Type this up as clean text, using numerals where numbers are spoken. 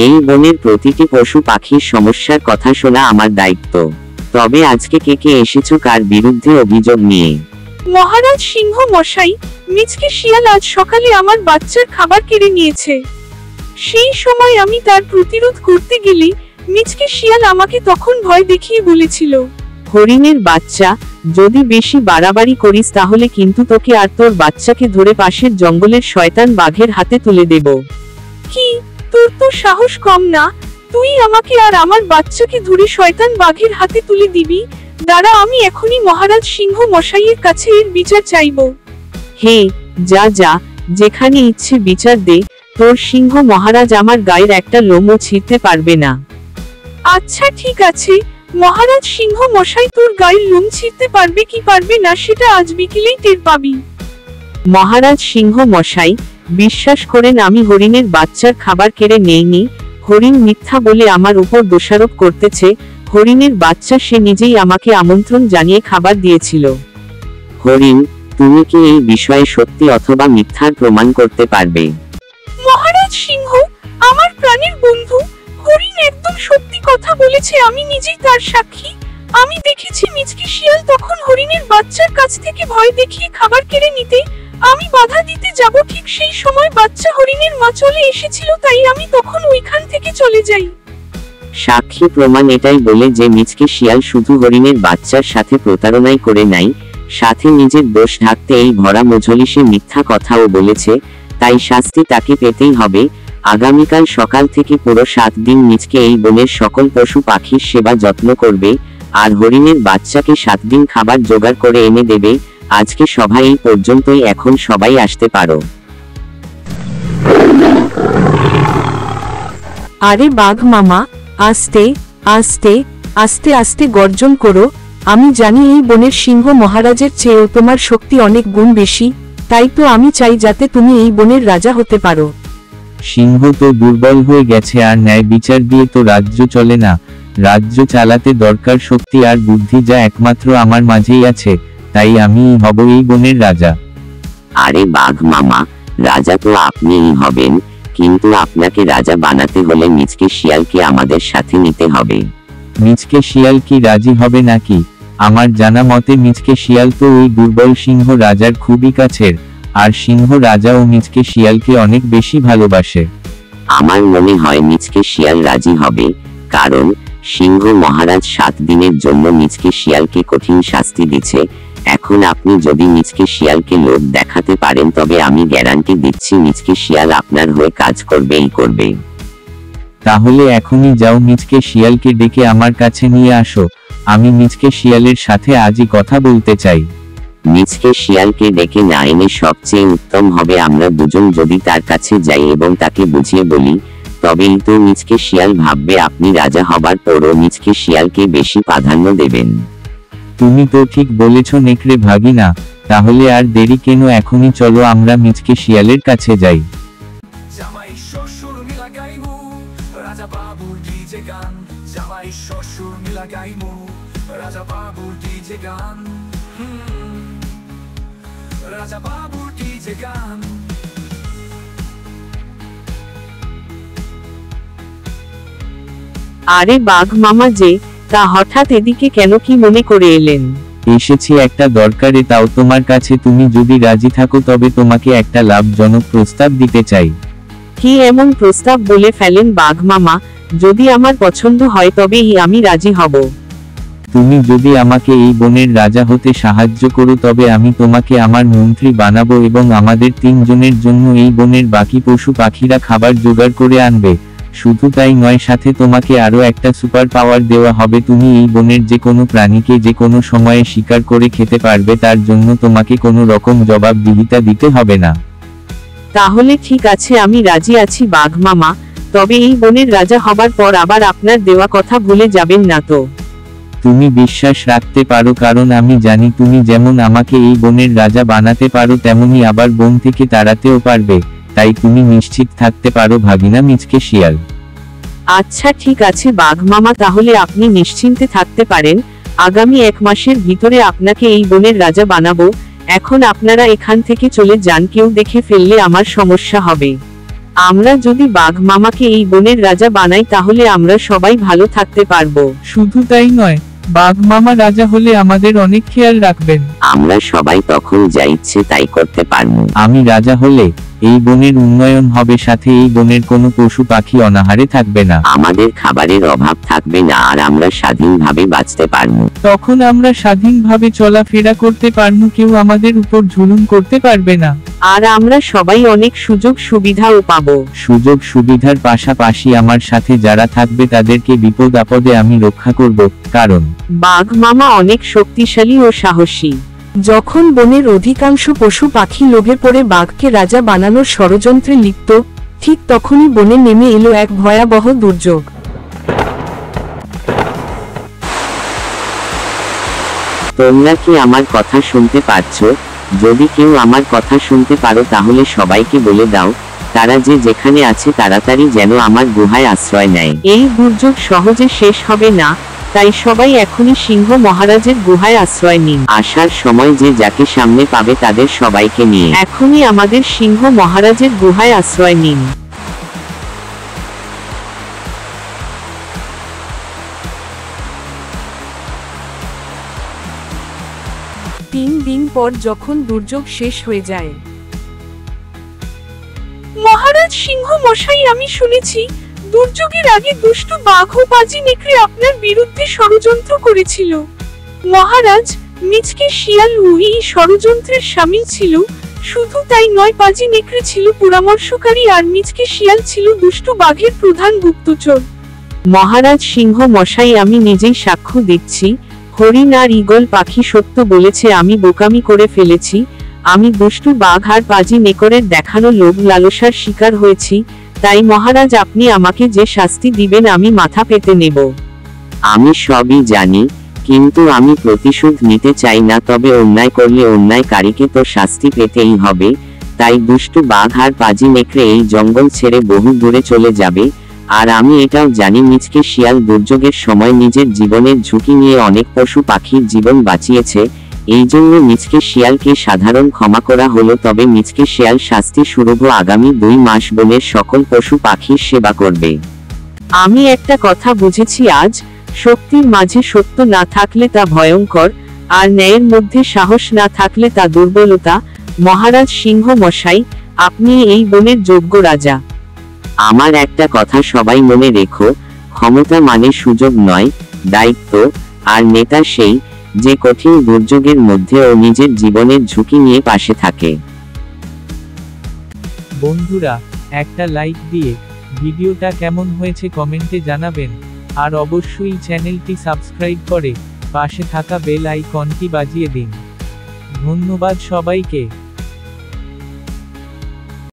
এই বনের প্রতিটি পশু পাখির সমস্যার কথা শোনা আমার দায়িত্ব। তবে আজকে কে কে এসেছো কার বিরুদ্ধে অভিযোগ নিয়ে? মহারাজ সিংহ মশাই, মিচকে শিয়াল আজ সকালে আমার বাচ্চার খাবার কেড়ে নিয়েছে। সেই সময় আমি তার প্রতিরোধ করতে গেলে মিচকে শিয়াল আমাকে তখন ভয় দেখিয়ে বলেছিল, হরিণের বাচ্চা, যদি বেশি বাড়াবাড়ি করিস তাহলে কিন্তু তোকে আর তোর বাচ্চাকে ধরে পাশের জঙ্গলের শয়তান বাঘের হাতে তুলে দেব। কি, তোর তো সাহস কম না? তুই আমাকে আর আমার বাচ্চাকে ধরে শয়তান বাঘের হাতে তুলে দিবি? দাঁড়া, আমি এখনই মহারাজ সিংহ মশাইয়ের কাছে এর বিচার চাইব। হে, যা যা, যেখানে ইচ্ছে বিচার দে, তোর সিংহ মহারাজ আমার গায়ের একটা লোমও ছিঁড়তে পারবে না। আচ্ছা ঠিক আছে মহারাজ সিংহ মশাই, তোর গায়ের লোম ছিঁড়তে পারবে কি পারবে না সেটা আজ বিকেলেই টের পাবি। মহারাজ সিংহ মশাই, বিশ্বাস করেন আমি হরিণের বাচ্চার খাবার কেড়ে নেইনি। হরিণ মিথ্যা বলে আমার উপর দোষারোপ করতেছে। হরিণের বাচ্চা সে নিজেই আমাকে আমন্ত্রণ জানিয়ে খাবার দিয়েছিল। হরিণ, তুমি কি এই বিষয়ে সত্যি অথবা মিথ্যার প্রমাণ করতে পারবে? মহারাজ সিংহ, আমার প্রাণের বন্ধু, হরিণ একদম সত্যি কথা বলেছে, আমি নিজেই তার সাক্ষী। আমি দেখেছি মিচকে শিয়াল তখন হরিণের বাচ্চার কাছ থেকে ভয় দেখিয়ে খাবার কেড়ে নিতে আমি বাধা দিতে যাব, ঠিক সেই সময় বাচ্চা হরিণের মা চলে এসেছিল, তাই আমি তখন ওইখান থেকে চলে যাই। সাক্ষী প্রমাণ এটাই বলে যে মিচকে শিয়াল শুধু হরিণের বাচ্চার সাথে প্রতারণাই করে নাই, সাথে নিজের দোষ ঢাকতে এই ভরা মজলিসে মিথ্যা কথাও বলেছে, তাই শাস্তি তাকে পেতেই হবে। আগামীকাল সকাল থেকে পুরো 7 দিন মিচকে এই বনের সকল পশু পাখির সেবা যত্ন করবে, আর হরিণের বাচ্চাকে 7 দিন খাবার জোগাড় করে এনে দেবে। আজকে সভা এই পর্যন্তই, এখন সবাই আসতে পারো। আরে বাঘ মামা, আস্তে আস্তে আস্তে আস্তে গর্জন করো। আমি জানি এই বনের সিংহ মহারাজের চেয়েও তোমার শক্তি অনেক গুণ বেশি, তাই তো আমি চাই যাতে তুমি এই বনের রাজা হতে পারো। সিংহ তো দুর্বল হয়ে গেছে, আর ন্যায় বিচার দিয়ে তো রাজ্য চলে না। রাজ্য চালাতে দরকার শক্তি আর বুদ্ধি, যা একমাত্র আমার মাঝেই আছে, তাই আমি হব এই বনের রাজা। আরে বাঘ মামা, রাজা তো আপনিই হবেন, কিন্তু আপনাকে রাজা বানাতে হলে মিচকে শিয়ালকে আমাদের সাথে নিতে হবে। মিচকে শিয়াল কি রাজি হবে নাকি? আমার জানা মতে মিচকে শিয়াল তো ওই দুর্বল সিংহ রাজার খুবই কাছের, আর সিংহ রাজা ও মিচকে শিয়ালকে অনেক বেশি ভালোবাসে। আমার মনে হয় মিচকে শিয়াল রাজি হবে, কারণ সিংহ মহারাজ 7 দিনের জন্য মিচকে শিয়ালকে কঠিন শাস্তি দিচ্ছে। এখন আপনি যদি মিচকে শিয়ালকে লোভ দেখাতে পারেন তবে আমি গ্যারান্টি দিচ্ছি মিচকে শিয়াল আপনার হয়ে কাজ করবেই করবে। তাহলে এখনই যাও, মিচকে শিয়ালকে ডেকে আমার কাছে নিয়ে আসো। আমি মিচকে শিয়ালের সাথে আজই কথা বলতে চাই। মিচকে শিয়ালকে ডেকে না এনে সবচেয়ে উত্তম হবে আমরা দুজন যদি তার কাছে যাই এবং তাকে বুঝিয়ে বলি, তবেই তো মিচকে শিয়াল ভাববে আপনি রাজা হবার পরও মিচকে শিয়ালকে বেশি প্রাধান্য দেবেন। তুমি তো ঠিক বলেছ নেকড়ে ভাগিনা, তাহলে আর দেরি কেন, এখনই চলো আমরা মিচকে শিয়ালের কাছে যাই। জামাই শ্বশুর মিলা গাইমু, রাজা বাবুর ডিজে গান। জামাই শ্বশুর মিলা গাইমু, রাজা বাবুর ডিজে গান। রাজা বাবুর ডিজে গান। আরে বাঘ মামা যে, তা হঠাৎ এদিকে কেন, কি মনে করে এলেন? এসেছি একটা দরকারে, তাও তোমার কাছে। তুমি যদি রাজি থাকো তবে তোমাকে একটা লাভজনক প্রস্তাব দিতে চাই। কি এমন প্রস্তাব বলে ফেলেন বাঘ মামা, যদি আমার পছন্দ হয় তবেই আমি রাজি হব। তুমি যদি আমাকে এই বনের রাজা হতে সাহায্য করো তবে আমি তোমাকে আমার মন্ত্রী বানাবো এবং আমাদের 3 জনের জন্য এই বনের বাকি পশু পাখিরা খাবার জোগাড় করে আনবে। শুধু তাই নয়, সাথে তোমাকে আরো একটা সুপার পাওয়ার দেওয়া হবে। তুমি এই বনের যে কোনো প্রাণীকে যে কোনো সময়ে শিকার করে খেতে পারবে, তার জন্য তোমাকে কোনো রকম জবাবদিহিতা দিতে হবে না। তাহলে ঠিক আছে, আমি রাজি আছি বাঘ মামা, তবে এই বনের রাজা হবার পর আবার আপনার দেওয়া কথা ভুলে যাবেন না তো? তুমি বিশ্বাস রাখতে পারো, কারণ আমি জানি তুমি যেমন আমাকে এই বনের রাজা বানাতে পারো তেমনি আবার বন থেকে তাড়াতেও পারবে, তাই তুমি নিশ্চিত থাকতে পারো ভাগিনা মিচকে শিয়াল। আচ্ছা ঠিক আছে বাঘ মামা, তাহলে আপনি নিশ্চিন্তে থাকতে পারেন, আগামী 1 মাসের ভিতরে আপনাকে এই বনের রাজা বানাবো। এখন আপনারা এখান থেকে চলে যান, কেউ দেখে ফেললে আমার সমস্যা হবে। আমরা যদি বাঘ মামাকে এই বনের রাজা বানাই তাহলে আমরা সবাই ভালো থাকতে পারবো। শুধু তাই নয়, বাঘ মামা রাজা হলে আমাদের অনেক খেয়াল রাখবেন। আমরা সবাই তখন যা ইচ্ছে তাই করতে পারবো। আমি রাজা হলে এই বনের উন্নয়ন হবে, সাথে এই বনের কোনো পশু পাখি অনাহারে থাকবে না। আমাদের খাবারের অভাব থাকবে না আর আমরা স্বাধীনভাবে বাঁচতে পারবো। তখন আমরা স্বাধীনভাবে চলাফেরা করতে পারবো, কেউ আমাদের উপর জুলুম করতে পারবে না। আর আমরা সবাই অনেক সুযোগ সুবিধাও পাবো। সুযোগ সুবিধার পাশাপাশি আমার সাথে যারা থাকবে তাদেরকে বিপদ আপদে আমি রক্ষা করব, কারণ বাঘ মামা অনেক শক্তিশালী ও সাহসী। যখন বনের অধিকাংশ পশু পাখি লোভে পড়ে বাঘকে রাজা বানানোর ষড়যন্ত্রে লিপ্ত, ঠিক তখনই বনে নেমে এলো এক ভয়াবহ দুর্যোগ। তোমরা কি আমার কথা শুনতে পাচ্ছ? যদি কেউ আমার কথা শুনতে পারো তাহলে সবাইকে বলে দাও, তারা যে যেখানে আছে তাড়াতাড়ি যেন আমার গুহায় আশ্রয় নেয়। এই দুর্যোগ সহজে শেষ হবে না, তাই সবাই এখনই সিংহ মহারাজের গুহায় আশ্রয় নিন। আসার সময় যে যাকে সামনে পাবে তাদের সবাইকে নিয়ে এখনই আমাদের সিংহ মহারাজের গুহায় আশ্রয় নিন। 3 দিন পর যখন দুর্যোগ শেষ হয়ে যায়, মহারাজ সিংহ মশাই, আমি শুনেছি দুর্যোগের আগে দুষ্টু বাঘ ও পাজি নেকড়ে আপনার বিরুদ্ধে ষড়যন্ত্র করেছিল। মহারাজ, মিচকে শিয়াল এই ষড়যন্ত্রের শামিল ছিল। শুধু তাই নয়, পাজি নেকড়ে ছিল পরামর্শকারী আর মিচকে শিয়াল ছিল দুষ্টু বাঘের প্রধান গুপ্তচর। মহারাজ সিংহ মশাই, আমি নিজেই সাক্ষ্য দিচ্ছি, হরিণ আর ঈগল পাখি সত্য বলেছে, আমি বোকামি করে ফেলেছি। আমি দুষ্টু বাঘ আর পাজি নেকড়ের দেখানো লোভ লালসার শিকার হয়েছি। তাই মহারাজ, আপনি আমাকে যে শাস্তি দিবেন আমি মাথা পেতে নেব। আমি সবই জানি, কিন্তু আমি প্রতিশোধ নিতে চাই না। তবে অন্যায় করলে অন্যায়কারীকে তো শাস্তি পেতেই হবে। তাই দুষ্টু বাঘ আর পাজি নেকড়ে এই জঙ্গল ছেড়ে বহু দূরে চলে যাবে। আর আমি এটাও জানি, মিচকে শিয়াল দুর্যোগের সময় নিজের জীবনের ঝুঁকি নিয়ে অনেক পশু পাখির জীবন বাঁচিয়েছে। এই জন্য মিচকে শিয়ালকে সাধারণ ক্ষমা করা হলো। তবে মিচকে শিয়াল শাস্তি স্বরূপ আগামী 2 মাস বনের সকল পশু পাখির সেবা করবে। আমি একটা কথা বুঝেছি আজ, শক্তির মাঝে সত্য না থাকলে তা ভয়ঙ্কর, আর ন্যায়ের মধ্যে সাহস না থাকলে তা দুর্বলতা। মহারাজ সিংহ মশাই, আপনি এই বনের যোগ্য রাজা। আমার একটা কথা সবাই মনে রেখো, ক্ষমতা মানে সুযোগ নয়, দায়িত্ব। আর নেতা সেই যে কঠিন দুর্যোগের মধ্যেও নিজের জীবনের ঝুঁকি নিয়ে পাশে থাকে। বন্ধুরা, একটা লাইক দিয়ে ভিডিওটা কেমন হয়েছে কমেন্টে জানাবেন। আর অবশ্যই চ্যানেলটি সাবস্ক্রাইব করে পাশে থাকা বেল আইকনটি বাজিয়ে দিন। ধন্যবাদ সবাইকে।